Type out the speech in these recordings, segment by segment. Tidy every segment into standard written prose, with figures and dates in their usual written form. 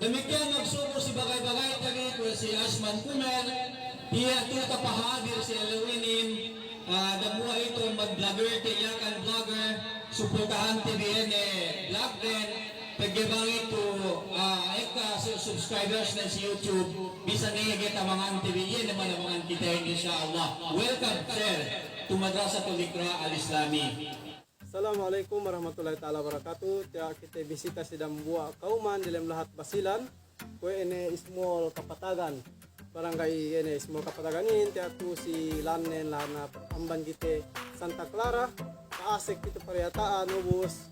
Demikian magsuko si bagay-bagay tagi ko si Ashman Kumer, iya ito kapahadir si Alawinin, damuha ito mag-vlogger, tiyakan vlogger, suportahan TVN vlog din, pagbibang ito, subscribers na si YouTube, bisa niyagit ang mga TVN naman ang mga kita insyaAllah. Welcome, sir, to Madrasatul Iqra Al-Islami. Assalamualaikum warahmatullahi taala wabarakatuh. Tiya kita bisita si Dambua Kauman dalam lahat basilan. Kue ini small kapatagan. Barangay ini small kapatagan ini tiya tu si lanen lana amban kita Santa Clara. Kaasik kita pariyataan ubus.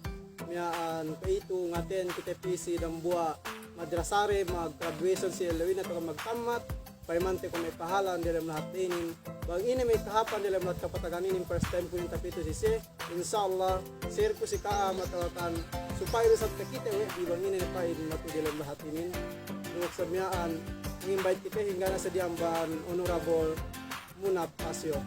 Miaan kaitu ngaten kita pisi Dambua madrasare mag-graduation si Elwin atau magtamat. Paimante kung may pahalan dalam lahat ini. Bang ini may kahapan dalam lahat kapatagan ini first time ko yung tapito si inshallah share ko si Kaa matawatan supaya sa kita di bang ini pa matu dalam lahat ini. Nung sabihan invite kita hingga na sa diamban honorable Munap Pasio.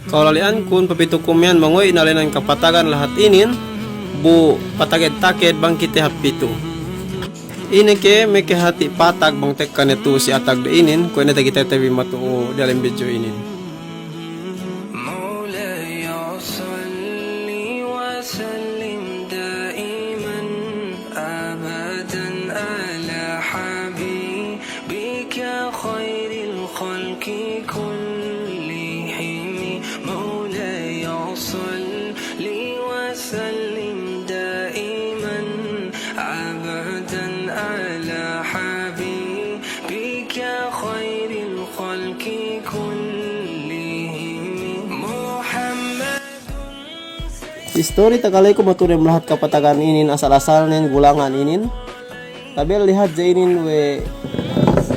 Kaulalian kun papitu kumyan mangoy inalinan kapatagan lahat inin bu pataged-taked bang kita hapitu. Ini ke meke hati patag bang tekkan itu si atag de inin ko ina kita tabi matu dalam video inin. History tagalay ko maturim lahat kapatagan inin asal-asal nin gulangan inin. Tabil lihat je inin we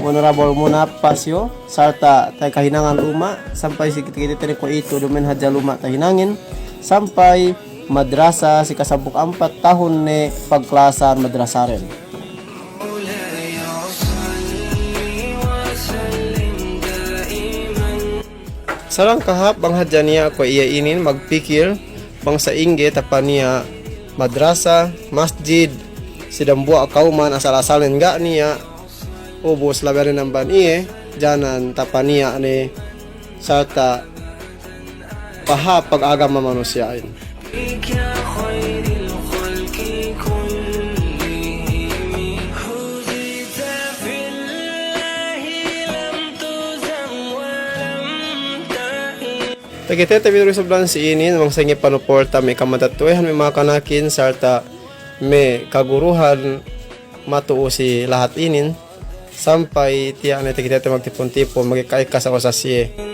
honorable Munap Pasio sarta tay kahinangan luma sampai si kita ko itu dumen hadja luma tahinangin sampai madrasa si kasabuk 4 tahun ne pagklasan madrasaren. Sarang kahap bang hadja niya ko iya inin magpikir bangsa ingge tapania madrasa masjid si Dambua Kauman asal-asalin enggak niya ubus labarin ng baniye janan tapania ni sarta paha pag-agama manusyain. Tagite tabi rin soblan si inin mang sangi panuporta may kamatatuehan may mga kanakin sarta may kaguruhan matuo si lahat inin sampai tiya na tagite magtipon-tipon magkikaika sa osasye.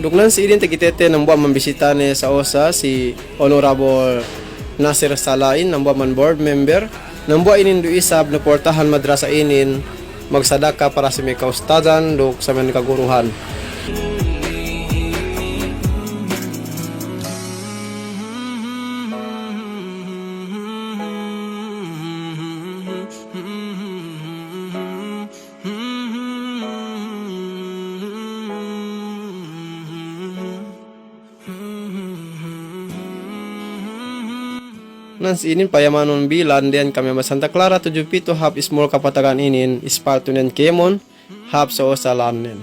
Dugnan si idin tagitete nang buwan mambisita ni sa OSA si Honorable Nasir Salain nang buwan man board member nang buwan inin do isab na portahan madrasa inin magsadaka para sa may kaustadan do sa mga kaguruhan. Nans inin payamanon bilan diyan kami mas Santa Clara 77 hap small kapatagan inin ispaltunen kemon hap sa osalanen.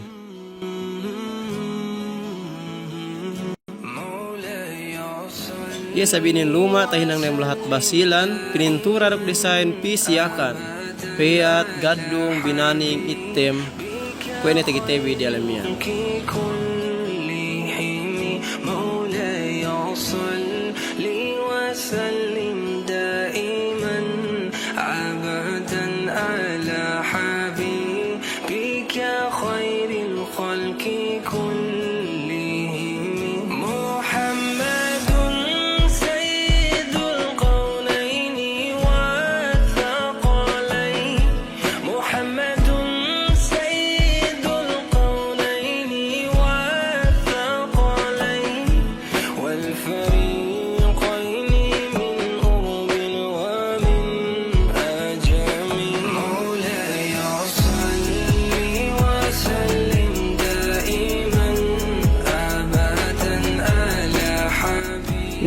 Iya sabinin luma tahinang na lahat basilan pinintura rok design pisiakan peyat gadung binaning item kuene tagitewi di alamia. وسلم دائما أبدا على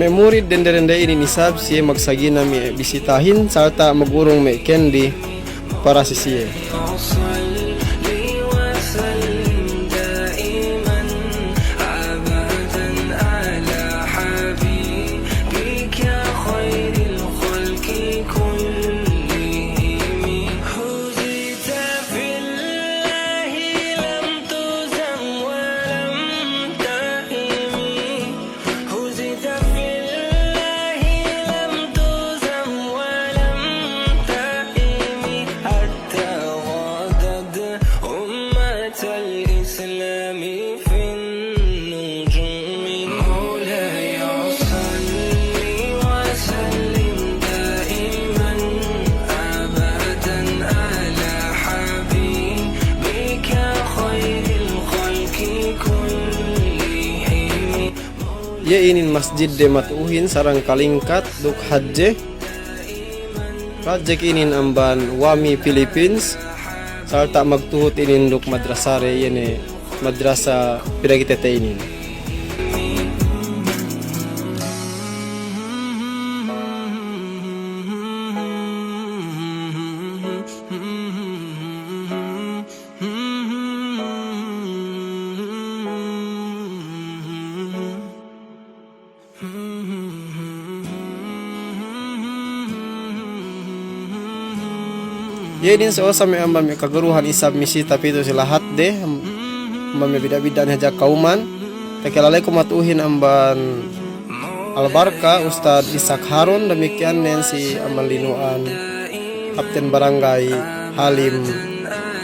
may murid dende ini nisab siya magsagina mi bisitahin sarta magurong may candy para si siya. Ya inin masjid de matuhin sarang kalingkat duk hadje project inin amban Wami Philippines sarta magtuhot inin duk madrasare yene madrasa piragitete inin. Yedin so sa may amban may kaguruhan isab misi tapi itu sila hat de amban may bida-bida haja kauman takilalay kumatuhin amban Albarka Ustad Ishak Harun demikian nen si amban linuan Kapten Barangay Halim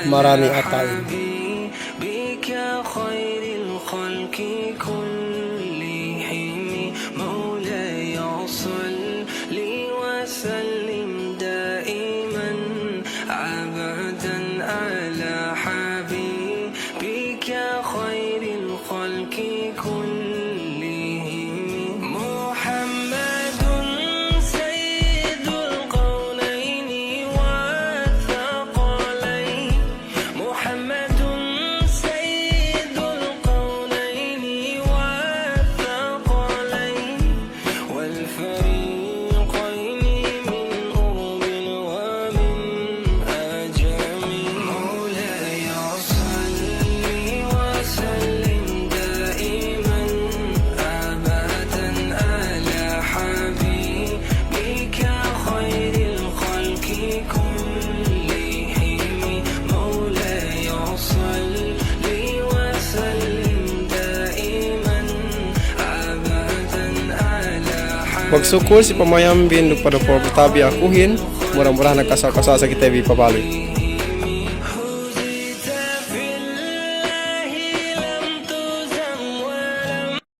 Marani Atain. Magsyukur si pamayambin pada tabi akuhin, murah-murah nagkasal-kasal sa kita pabalik.